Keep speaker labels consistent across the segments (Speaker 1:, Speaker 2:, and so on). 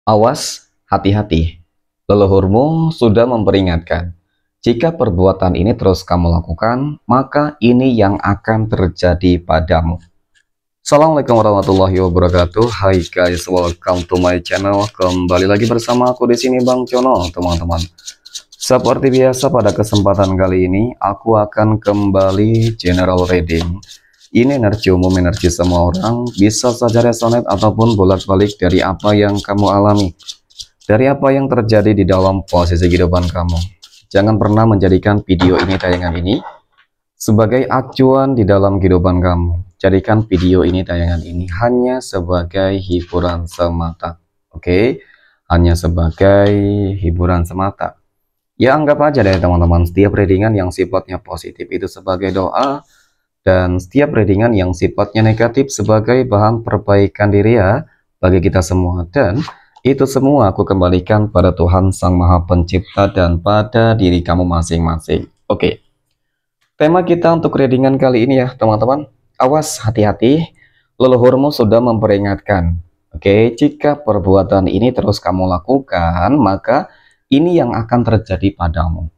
Speaker 1: Awas, hati-hati. Leluhurmu sudah memperingatkan. Jika perbuatan ini terus kamu lakukan, maka ini yang akan terjadi padamu. Assalamualaikum warahmatullahi wabarakatuh. Hai guys, welcome to my channel. Kembali lagi bersama aku di sini Bang Cono, teman-teman. Seperti biasa pada kesempatan kali ini, aku akan kembali general reading. Ini energi umum, energi semua orang, bisa saja resonate ataupun bolak-balik dari apa yang kamu alami, dari apa yang terjadi di dalam posisi kehidupan kamu. Jangan pernah menjadikan video ini, tayangan ini, sebagai acuan di dalam kehidupan kamu. Jadikan video ini, tayangan ini, hanya sebagai hiburan semata. Oke? Hanya sebagai hiburan semata. Ya, anggap aja deh teman-teman, setiap readingan yang sifatnya positif itu sebagai doa, dan setiap readingan yang sifatnya negatif sebagai bahan perbaikan diri ya bagi kita semua. Dan itu semua aku kembalikan pada Tuhan Sang Maha Pencipta dan pada diri kamu masing-masing. Oke, tema kita untuk readingan kali ini ya teman-teman, awas, hati-hati, leluhurmu sudah memperingatkan. Oke, jika perbuatan ini terus kamu lakukan, maka ini yang akan terjadi padamu.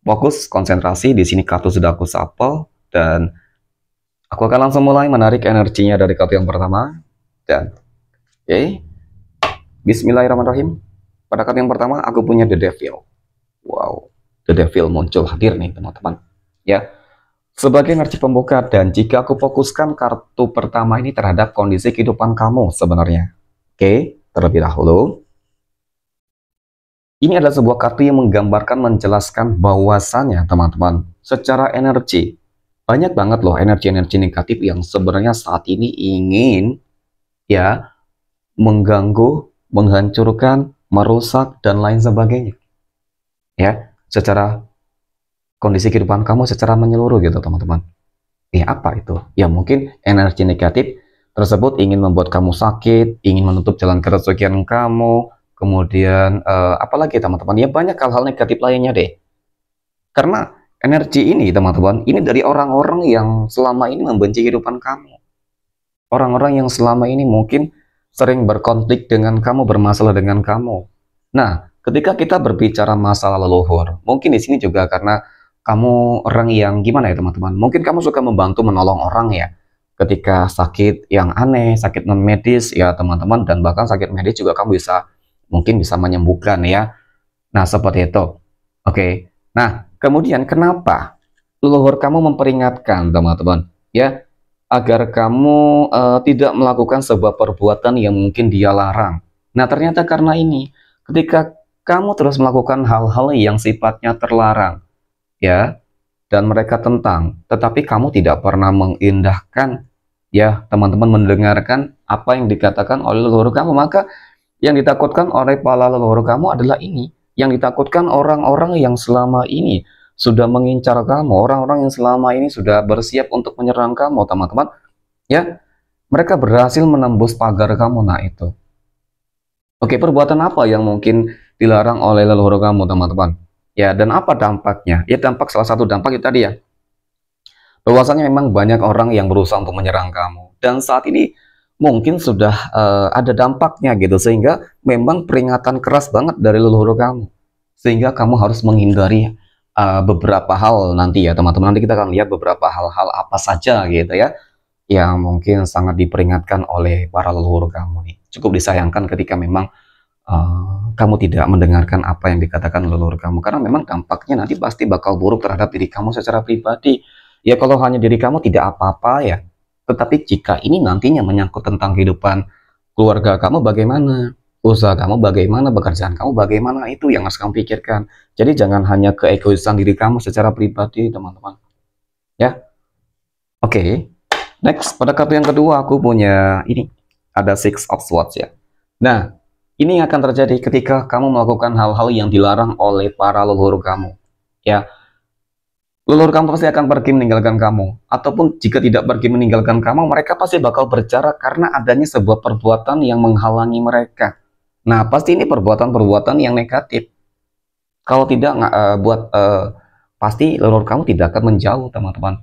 Speaker 1: Fokus, konsentrasi, di sini kartu sudah aku shuffle, dan aku akan langsung mulai menarik energinya dari kartu yang pertama. Dan oke, bismillahirrahmanirrahim. Pada kartu yang pertama aku punya The Devil. Wow, The Devil muncul hadir nih teman-teman. Ya, sebagai energi pembuka, dan jika aku fokuskan kartu pertama ini terhadap kondisi kehidupan kamu sebenarnya. Oke, terlebih dahulu, ini adalah sebuah kartu yang menggambarkan, menjelaskan bahwasannya teman-teman, secara energi, banyak banget loh energi-energi negatif yang sebenarnya saat ini ingin ya mengganggu, menghancurkan, merusak, dan lain sebagainya. Ya, secara kondisi kehidupan kamu secara menyeluruh gitu teman-teman. Ya, apa itu? Ya mungkin energi negatif tersebut ingin membuat kamu sakit, ingin menutup jalan keresahan kamu, kemudian apalagi teman-teman, ya banyak hal-hal negatif lainnya deh. Karena energi ini teman-teman, ini dari orang-orang yang selama ini membenci kehidupan kamu. Orang-orang yang selama ini mungkin sering berkonflik dengan kamu, bermasalah dengan kamu. Nah, ketika kita berbicara masalah leluhur, mungkin di sini juga karena kamu orang yang gimana ya teman-teman, mungkin kamu suka membantu menolong orang ya, ketika sakit yang aneh, sakit non medis ya teman-teman, dan bahkan sakit medis juga kamu bisa, mungkin bisa menyembuhkan ya. Nah, seperti itu. Oke. Nah, kemudian kenapa leluhur kamu memperingatkan teman-teman ya, agar kamu tidak melakukan sebuah perbuatan yang mungkin dia larang. Nah, ternyata karena ini, ketika kamu terus melakukan hal-hal yang sifatnya terlarang ya, dan mereka tentang, tetapi kamu tidak pernah mengindahkan ya teman-teman, mendengarkan apa yang dikatakan oleh leluhur kamu, maka yang ditakutkan oleh para leluhur kamu adalah ini. Yang ditakutkan orang-orang yang selama ini sudah mengincar kamu, orang-orang yang selama ini sudah bersiap untuk menyerang kamu, teman-teman. Ya, mereka berhasil menembus pagar kamu. Nah, itu. Oke, perbuatan apa yang mungkin dilarang oleh leluhur kamu, teman-teman? Ya, dan apa dampaknya? Ya, dampak, salah satu dampak itu tadi ya, bahwasanya memang banyak orang yang berusaha untuk menyerang kamu. Dan saat ini mungkin sudah ada dampaknya gitu, sehingga memang peringatan keras banget dari leluhur kamu, sehingga kamu harus menghindari beberapa hal nanti ya teman-teman. Nanti kita akan lihat beberapa hal-hal apa saja gitu ya, yang mungkin sangat diperingatkan oleh para leluhur kamu nih. Cukup disayangkan ketika memang kamu tidak mendengarkan apa yang dikatakan leluhur kamu, karena memang dampaknya nanti pasti bakal buruk terhadap diri kamu secara pribadi. Ya, kalau hanya diri kamu tidak apa-apa ya, tetapi jika ini nantinya menyangkut tentang kehidupan keluarga kamu bagaimana, usaha kamu bagaimana, pekerjaan kamu bagaimana, itu yang harus kamu pikirkan. Jadi jangan hanya keegoisan diri kamu secara pribadi, teman-teman. Ya, oke. Next, pada kartu yang kedua aku punya ini, ada Six of Swords ya. Nah, ini akan terjadi ketika kamu melakukan hal-hal yang dilarang oleh para leluhur kamu. Ya, leluhur kamu pasti akan pergi meninggalkan kamu, ataupun jika tidak pergi meninggalkan kamu, mereka pasti bakal berjarak karena adanya sebuah perbuatan yang menghalangi mereka. Nah, pasti ini perbuatan-perbuatan yang negatif. Kalau tidak pasti leluhur kamu tidak akan menjauh, teman-teman.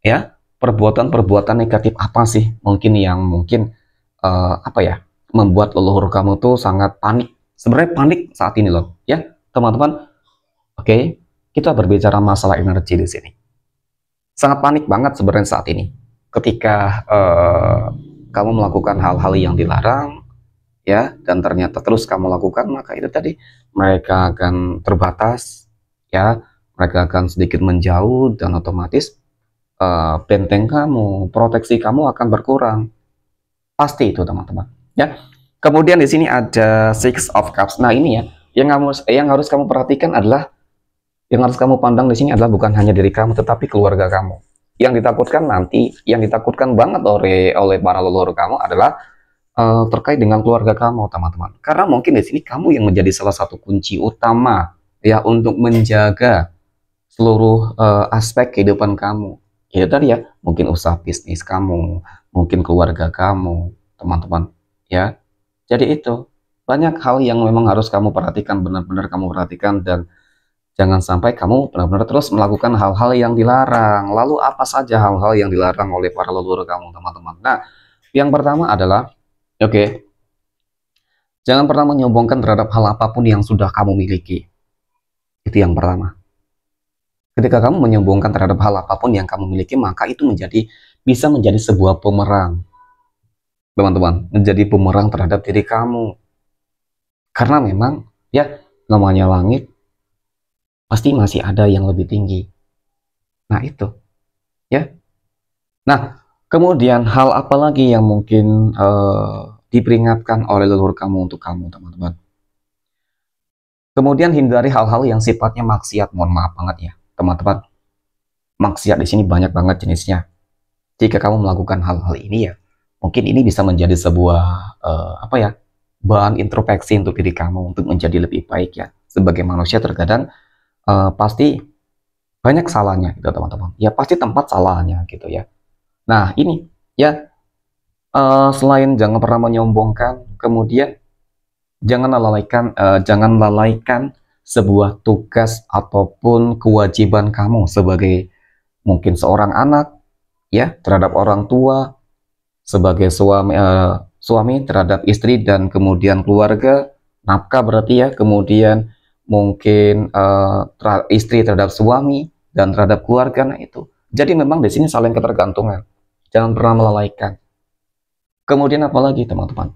Speaker 1: Ya, perbuatan-perbuatan negatif apa sih? Mungkin yang mungkin apa ya? membuat leluhur kamu tuh sangat panik. Sebenarnya panik saat ini loh, ya teman-teman. Oke, kita berbicara masalah energi di sini. Sangat panik banget sebenarnya saat ini. Ketika kamu melakukan hal-hal yang dilarang, ya, dan ternyata terus kamu lakukan, maka itu tadi mereka akan terbatas, ya, mereka akan sedikit menjauh dan otomatis benteng kamu, proteksi kamu akan berkurang. Pasti itu teman-teman. Ya. Kemudian di sini ada Six of Cups. Nah ini ya, yang harus kamu perhatikan adalah, yang harus kamu pandang di sini adalah bukan hanya diri kamu, tetapi keluarga kamu. Yang ditakutkan nanti, yang ditakutkan banget oleh para leluhur kamu adalah terkait dengan keluarga kamu, teman-teman. Karena mungkin di sini kamu yang menjadi salah satu kunci utama ya untuk menjaga seluruh aspek kehidupan kamu. Ya tadi ya, mungkin usaha bisnis kamu, mungkin keluarga kamu, teman-teman. Ya, jadi itu banyak hal yang memang harus kamu perhatikan, benar-benar kamu perhatikan, dan jangan sampai kamu benar-benar terus melakukan hal-hal yang dilarang. Lalu apa saja hal-hal yang dilarang oleh para leluhur kamu, teman-teman? Nah, yang pertama adalah, oke, jangan pernah menyombongkan terhadap hal apapun yang sudah kamu miliki. Itu yang pertama. Ketika kamu menyombongkan terhadap hal apapun yang kamu miliki, maka itu bisa menjadi sebuah pemerang, teman-teman, menjadi pemerang terhadap diri kamu. Karena memang, ya, namanya langit, pasti masih ada yang lebih tinggi. Nah, itu. Ya. Nah, kemudian hal apa lagi yang mungkin diperingatkan oleh leluhur kamu untuk kamu, teman-teman? Kemudian hindari hal-hal yang sifatnya maksiat. Mohon maaf banget ya, teman-teman. Maksiat di sini banyak banget jenisnya. Jika kamu melakukan hal-hal ini ya, mungkin ini bisa menjadi sebuah apa ya, bahan introspeksi untuk diri kamu untuk menjadi lebih baik ya. Sebagai manusia terkadang pasti banyak salahnya gitu, teman-teman. Ya pasti tempat salahnya gitu ya. Nah ini ya, selain jangan pernah menyombongkan, kemudian jangan lalaikan sebuah tugas ataupun kewajiban kamu sebagai mungkin seorang anak ya terhadap orang tua, sebagai suami terhadap istri dan kemudian keluarga, nafkah berarti ya, kemudian mungkin istri terhadap suami dan terhadap keluarga. Nah itu. Jadi memang di sini saling ketergantungan. Jangan pernah melalaikan. Kemudian apalagi teman-teman?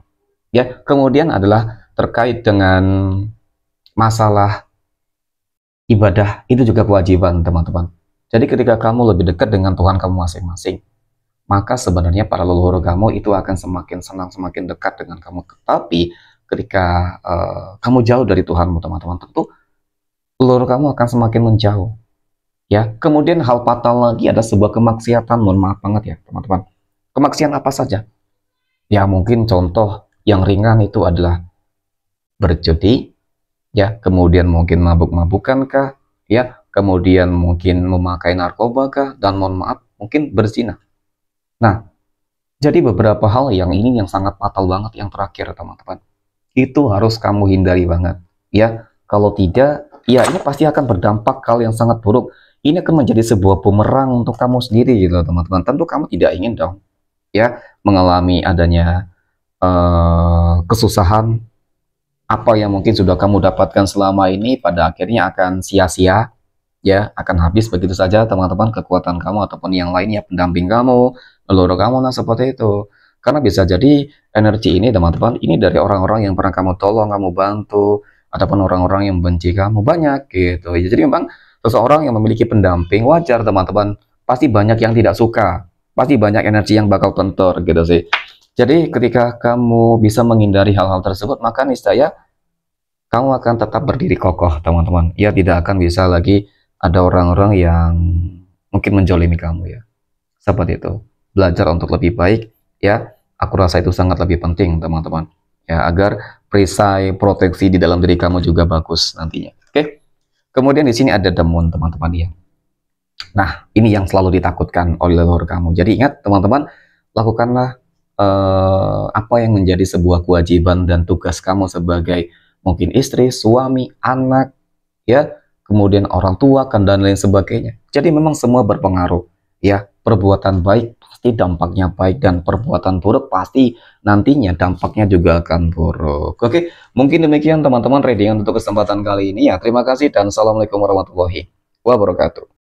Speaker 1: Ya, kemudian adalah terkait dengan masalah ibadah, itu juga kewajiban teman-teman. Jadi ketika kamu lebih dekat dengan Tuhan kamu masing-masing, maka sebenarnya para leluhur kamu itu akan semakin senang, semakin dekat dengan kamu. Tetapi ketika kamu jauh dari Tuhanmu, teman-teman, tentu leluhur kamu akan semakin menjauh. Ya, kemudian hal fatal lagi ada sebuah kemaksiatan. Mohon maaf banget ya, teman-teman. Kemaksiatan apa saja? Ya, mungkin contoh yang ringan itu adalah berjudi, ya, kemudian mungkin mabuk-mabukan kah, ya, kemudian mungkin memakai narkoba kah, dan mohon maaf, mungkin berzina. Nah, jadi beberapa hal yang ini yang sangat fatal banget yang terakhir, teman-teman. Itu harus kamu hindari banget, ya. Kalau tidak, ya ini pasti akan berdampak hal yang sangat buruk. Ini akan menjadi sebuah bumerang untuk kamu sendiri gitu, teman-teman. Tentu kamu tidak ingin dong, ya, mengalami adanya kesusahan apa yang mungkin sudah kamu dapatkan selama ini pada akhirnya akan sia-sia, ya, akan habis begitu saja, teman-teman, kekuatan kamu ataupun yang lainnya, pendamping kamu, leluhur kamu, nah seperti itu. Karena bisa jadi energi ini, teman-teman, ini dari orang-orang yang pernah kamu tolong, kamu bantu, ataupun orang-orang yang benci kamu, banyak gitu. Jadi memang seseorang yang memiliki pendamping, wajar teman-teman, pasti banyak yang tidak suka, pasti banyak energi yang bakal kentor gitu sih. Jadi ketika kamu bisa menghindari hal-hal tersebut, maka niscaya kamu akan tetap berdiri kokoh, teman-teman. Ya, tidak akan bisa lagi ada orang-orang yang mungkin menjolimi kamu ya. Seperti itu. Belajar untuk lebih baik, ya. Aku rasa itu sangat lebih penting, teman-teman. Ya, agar perisai proteksi di dalam diri kamu juga bagus nantinya. Oke. Kemudian di sini ada demun, teman-teman ya. Nah, ini yang selalu ditakutkan oleh leluhur kamu. Jadi ingat, teman-teman, lakukanlah apa yang menjadi sebuah kewajiban dan tugas kamu sebagai mungkin istri, suami, anak, ya, kemudian orang tua kan, dan lain sebagainya. Jadi memang semua berpengaruh, ya. Perbuatan baik pasti dampaknya baik, dan perbuatan buruk pasti nantinya dampaknya juga akan buruk. Oke, mungkin demikian teman-teman readingan untuk kesempatan kali ini ya. Terima kasih dan assalamualaikum warahmatullahi wabarakatuh.